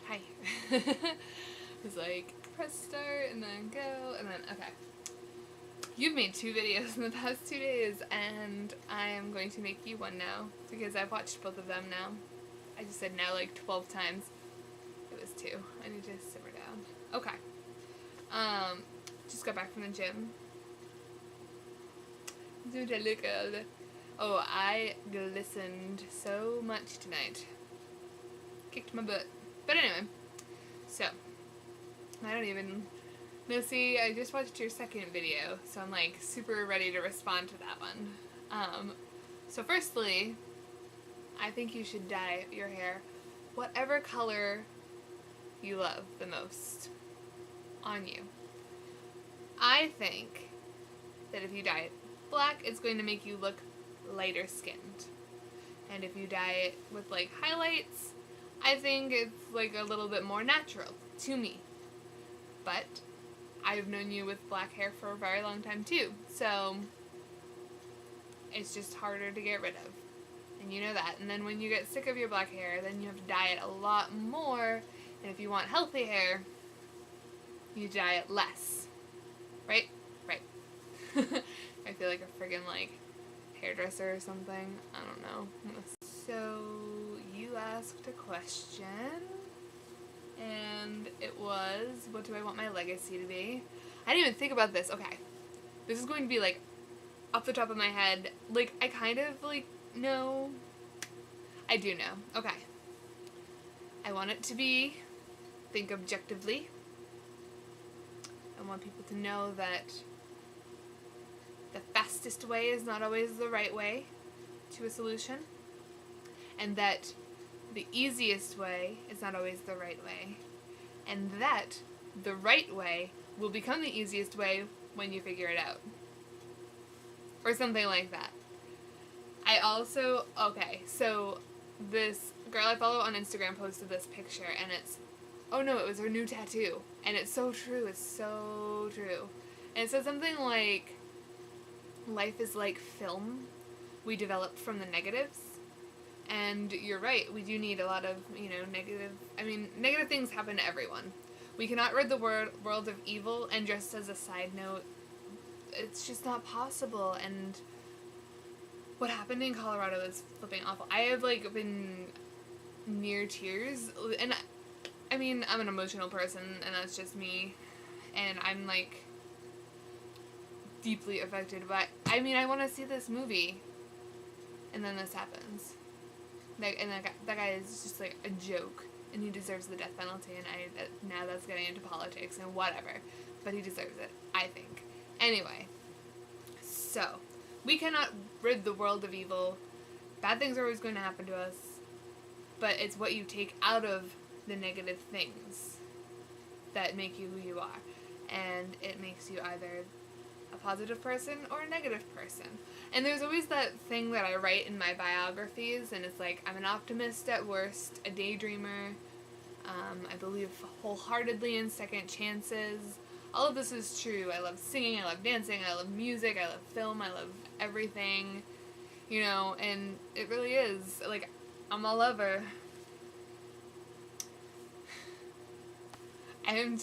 Hi. It's like, press start, and then go, and then, okay. You've made 2 videos in the past 2 days, and I am going to make you one now, because I've watched both of them now. I just said now like 12 times. It was 2. I need to simmer down. Okay. Just got back from the gym. Oh, I glistened so much tonight. Kicked my butt. But anyway, so, I don't even... No, see, I just watched your second video, so I'm like super ready to respond to that one. So firstly, I think you should dye your hair whatever color you love the most on you. I think that if you dye it black, it's going to make you look lighter skinned. And if you dye it with like highlights, I think it's like a little bit more natural to me. But I've known you with black hair for a very long time too, so it's just harder to get rid of. And you know that. And then when you get sick of your black hair, then you have to dye it a lot more. And if you want healthy hair, you dye it less. Right? Right. I feel like a friggin' like hairdresser or something. I don't know. So you asked a question, and it was, what do I want my legacy to be? I didn't even think about this. Okay. This is going to be like off the top of my head. Like, I kind of like know. I do know. Okay. I want it to be, think objectively. I want people to know that the fastest way is not always the right way to a solution, and that the easiest way is not always the right way, and that the right way will become the easiest way when you figure it out. Or something like that. I also, okay, so this girl I follow on Instagram posted this picture, and it's, oh no, it was her new tattoo. And it's so true, it's so true. And it said something like, life is like film. We develop from the negatives. And you're right, we do need a lot of, negative things happen to everyone. We cannot rid the world of evil, and just as a side note, it's just not possible. And what happened in Colorado is flipping awful. I have, like, been near tears, and I'm an emotional person, and that's just me, and I'm, like, deeply affected by, I want to see this movie, and then this happens. And that guy is just, like, a joke, and he deserves the death penalty, and now that's getting into politics and whatever, but he deserves it, I think. Anyway, so, we cannot rid the world of evil. Bad things are always going to happen to us, but it's what you take out of the negative things that make you who you are, and it makes you either a positive person or a negative person. And there's always that thing that I write in my biographies, and it's like, I'm an optimist at worst, a daydreamer, I believe wholeheartedly in second chances. All of this is true. I love singing, I love dancing, I love music, I love film, I love everything, and it really is, like, I'm a lover. I'm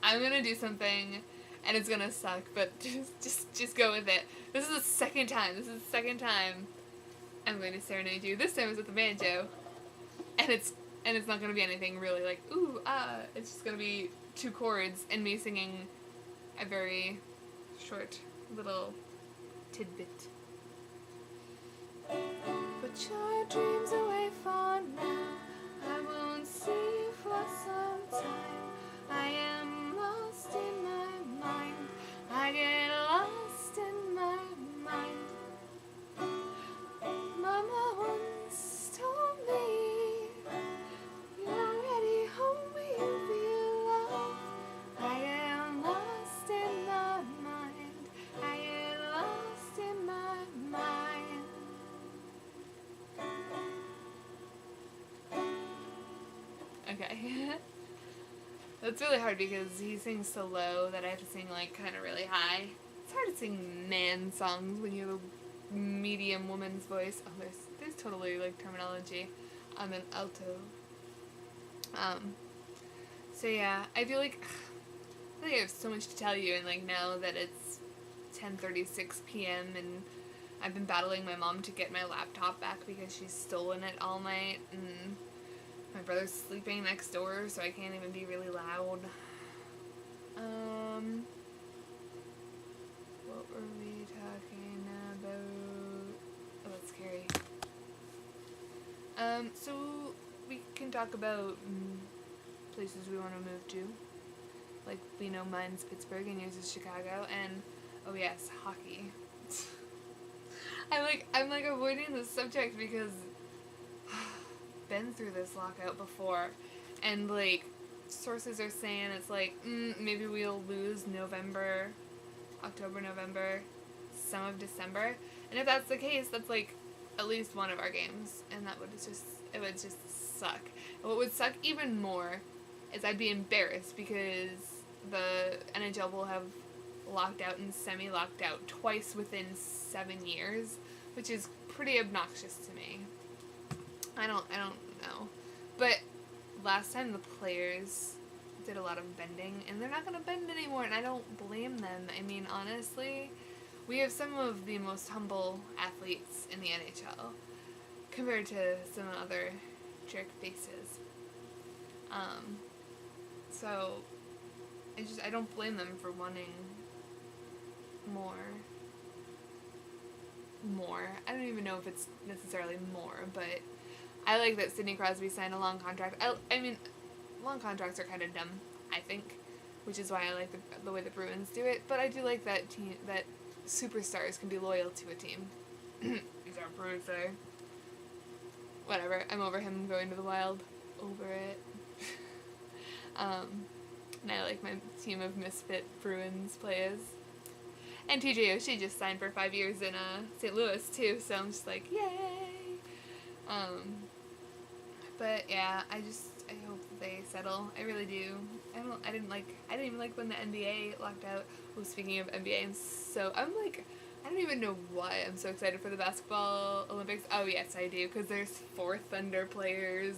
gonna do something, and it's gonna suck, but just go with it. This is the second time I'm going to serenade you. This time it's with the banjo, and it's not gonna be anything really like, ooh, ah, it's just gonna be 2 chords, and me singing a very short little tidbit. Put your dreams away for now, I won't see you for some time. I am lost in my mind, I get lost in my mind. Mama once told me, you're already home where you belong. I am lost in my mind, I get lost in my mind. Okay. That's really hard because he sings so low that I have to sing, like, kind of really high. It's hard to sing man songs when you have a medium woman's voice. Oh, there's totally, like, terminology. I'm an alto. Um, so yeah, I have so much to tell you, and like now that it's 10:36 p.m. and I've been battling my mom to get my laptop back because she's stolen it all night, and my brother's sleeping next door, so I can't even be really loud. What were we talking about? Oh, that's scary. So we can talk about places we want to move to. Like, we know mine's Pittsburgh and yours is Chicago, and oh yes, hockey. I'm like avoiding this subject because been through this lockout before, and like sources are saying it's like maybe we'll lose October, November, some of December, and if that's the case, that's like at least one of our games, and it would just suck. And what would suck even more is I'd be embarrassed because the NHL will have locked out and semi-locked out twice within 7 years, which is pretty obnoxious to me. I don't know. But last time the players did a lot of bending, and they're not going to bend anymore, and I don't blame them. I mean, honestly, we have some of the most humble athletes in the NHL compared to some other jerk faces. So I don't blame them for wanting more. I don't even know if it's necessarily more, but I like that Sidney Crosby signed a long contract. I mean, long contracts are kind of dumb, I think, which is why I like the way the Bruins do it. But I do like that superstars can be loyal to a team. He's our Bruins there. Whatever. I'm over him going to the Wild. Over it. And I like my team of misfit Bruins players. And TJ Oshie just signed for 5 years in St. Louis too, so I'm just like, yay! But yeah, I hope that they settle. I really do. I didn't even like when the NBA locked out. Oh, speaking of NBA, I don't even know why I'm so excited for the basketball Olympics. Oh yes, I do, because there's 4 Thunder players.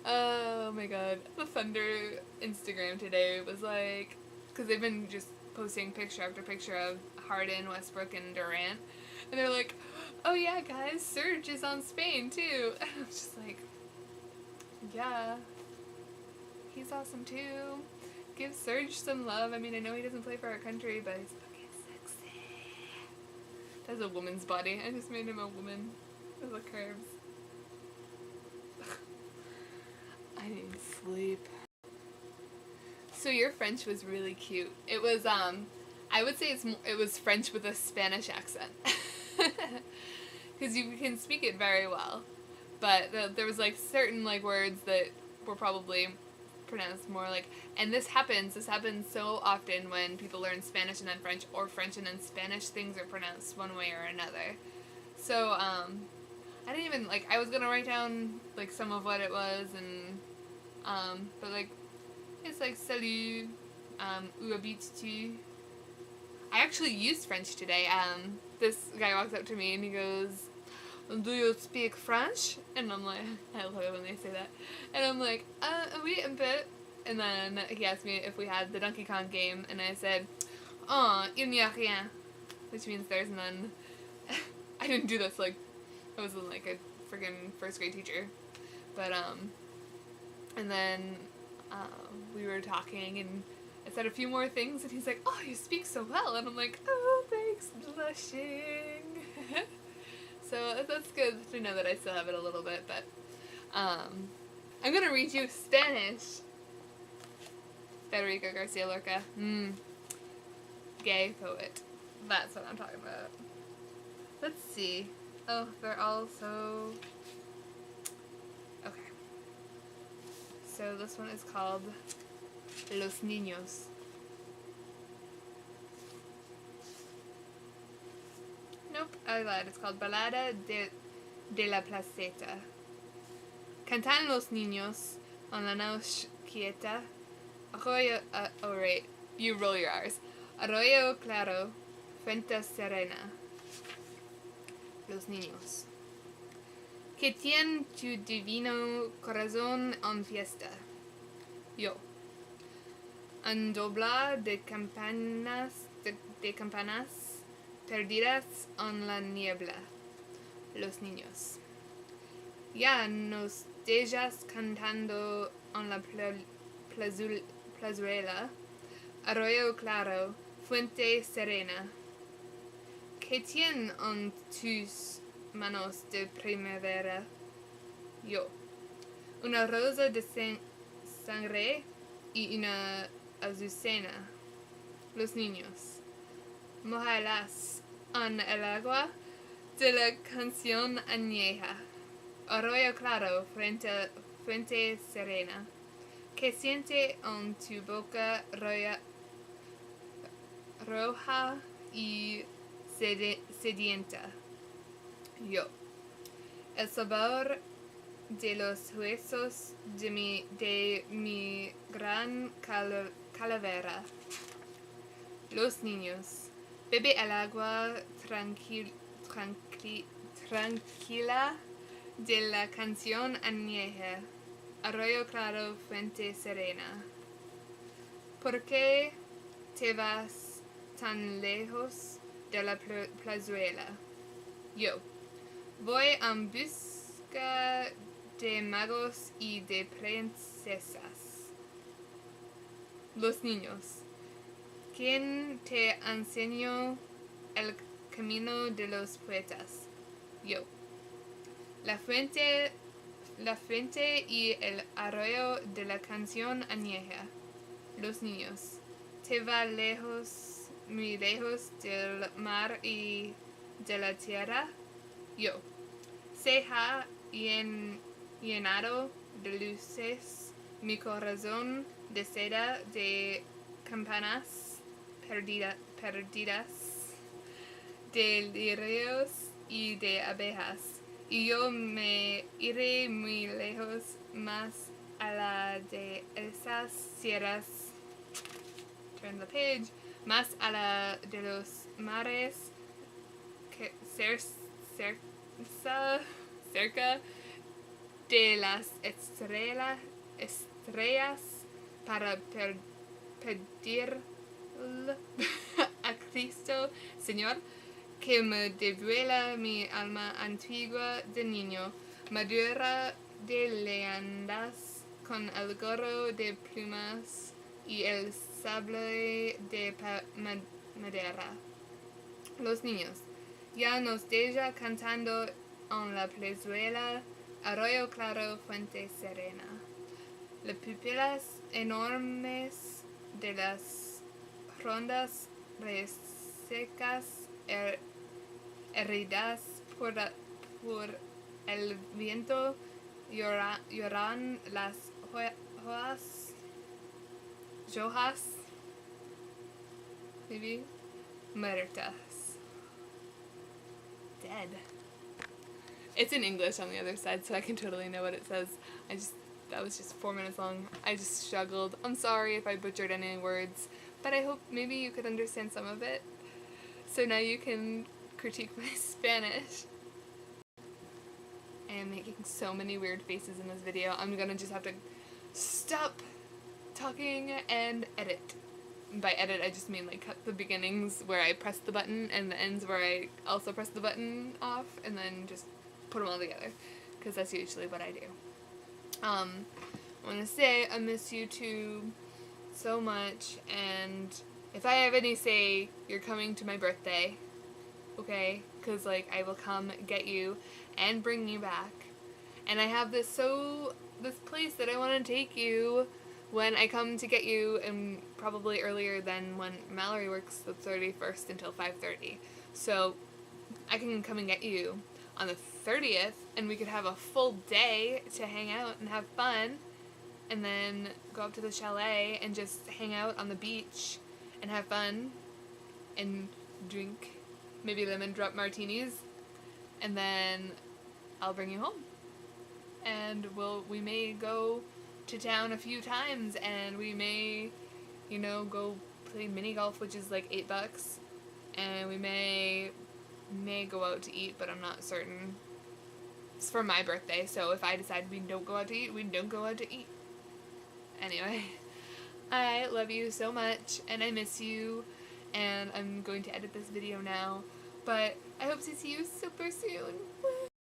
Oh my god. The Thunder Instagram today was like, because they've been just posting picture after picture of Harden, Westbrook, and Durant. And they're like, oh yeah, guys, Serge is on Spain, too. And I'm just like, yeah, he's awesome, too. Give Serge some love. I mean, I know he doesn't play for our country, but he's fucking sexy. That's a woman's body. I just made him a woman. With the curves. I need sleep. So your French was really cute. It was, I would say it was French with a Spanish accent. Because you can speak it very well. But there was, like, certain, like, words that were probably pronounced more like, and this happens so often when people learn Spanish and then French, or French and then Spanish, things are pronounced one way or another. So, I didn't even, like, I was gonna write down, like, some of what it was, and, but, like, it's like, salut, où habites-tu? I actually used French today. This guy walks up to me and he goes, do you speak French? And I'm like, I love it when they say that. And I'm like, oui, un peu. And then he asked me if we had the Donkey Kong game, and I said, oh, il n'y a rien, which means there's none. I didn't do this, like, I wasn't like a friggin' first grade teacher. But, and then, we were talking, and I said a few more things, and he's like, oh, you speak so well. And I'm like, oh, thanks, blushing. So that's good to know that I still have it a little bit, but, I'm gonna read you Spanish. Federico Garcia Lorca. Gay poet. That's what I'm talking about. Let's see. Oh, they're all so... Okay. So this one is called Los Niños. Nope, I lied. It's called Balada de la Placeta. Cantan los niños on la noche quieta. Arroyo, oh right, you roll your R's. Arroyo claro, fuente serena. Los niños. Que tiene tu divino corazón en fiesta. Yo. Un doblar de campanas perdidas en la niebla. Los niños. Ya nos dejas cantando en la plazuela. Arroyo claro, fuente serena. ¿Qué tienen en tus manos de primavera? Yo. Una rosa de sangre y una azucena. Los niños. Mojarlas en el agua de la canción añeja. Arroyo claro, fuente serena. Que siente en tu boca roja y sedienta. Yo. El sabor de los huesos de mi gran calavera. Los niños. Bebe el agua tranquila de la canción añeja. Arroyo claro, fuente serena. ¿Por qué te vas tan lejos de la plazuela? Yo. Voy en busca de magos y de princesas. Los niños. ¿Quién te enseñó el camino de los poetas? Yo. La fuente y el arroyo de la canción añeja. Los niños. Te va lejos, muy lejos del mar y de la tierra. Yo. Se ha llenado de luces mi corazón de seda de campanas perdidas, de lirios y de abejas. Y yo me iré muy lejos, más a la de esas sierras. Turn the page. Más a la de los mares que cerca de las estrellas para pedir a Cristo, Señor, que me devuelva mi alma antigua de niño, madura de leyendas, con el gorro de plumas y el sable de madera. Los niños. Ya nos deja cantando en la plazuela, arroyo claro, fuente serena. Las pupilas enormes de las rondas resecas heridas por el viento lloran las hojas maybe muertas. Dead. It's in English on the other side, so I can totally know what it says. That was just 4 minutes long. I just struggled. I'm sorry if I butchered any words, but I hope maybe you could understand some of it. So now you can critique my Spanish. I am making so many weird faces in this video. I'm gonna just have to stop talking and edit. By edit, I just mean like cut the beginnings where I press the button and the ends where I also press the button off, and then just put them all together, because that's usually what I do. I want to say I miss you two so much, and if I have any say, you're coming to my birthday, okay? Because like I will come get you and bring you back, and I have this place that I want to take you when I come to get you, and probably earlier than when Mallory works the 31st until 5:30. So I can come and get you on the 30th, and we could have a full day to hang out and have fun, and then go up to the chalet and just hang out on the beach and have fun and drink maybe lemon drop martinis, and then I'll bring you home. And we may go to town a few times, and we may, go play mini golf, which is like $8, and we may go out to eat, but I'm not certain. It's for my birthday, so if I decide we don't go out to eat, we don't go out to eat. Anyway, I love you so much, and I miss you, and I'm going to edit this video now, but I hope to see you super soon.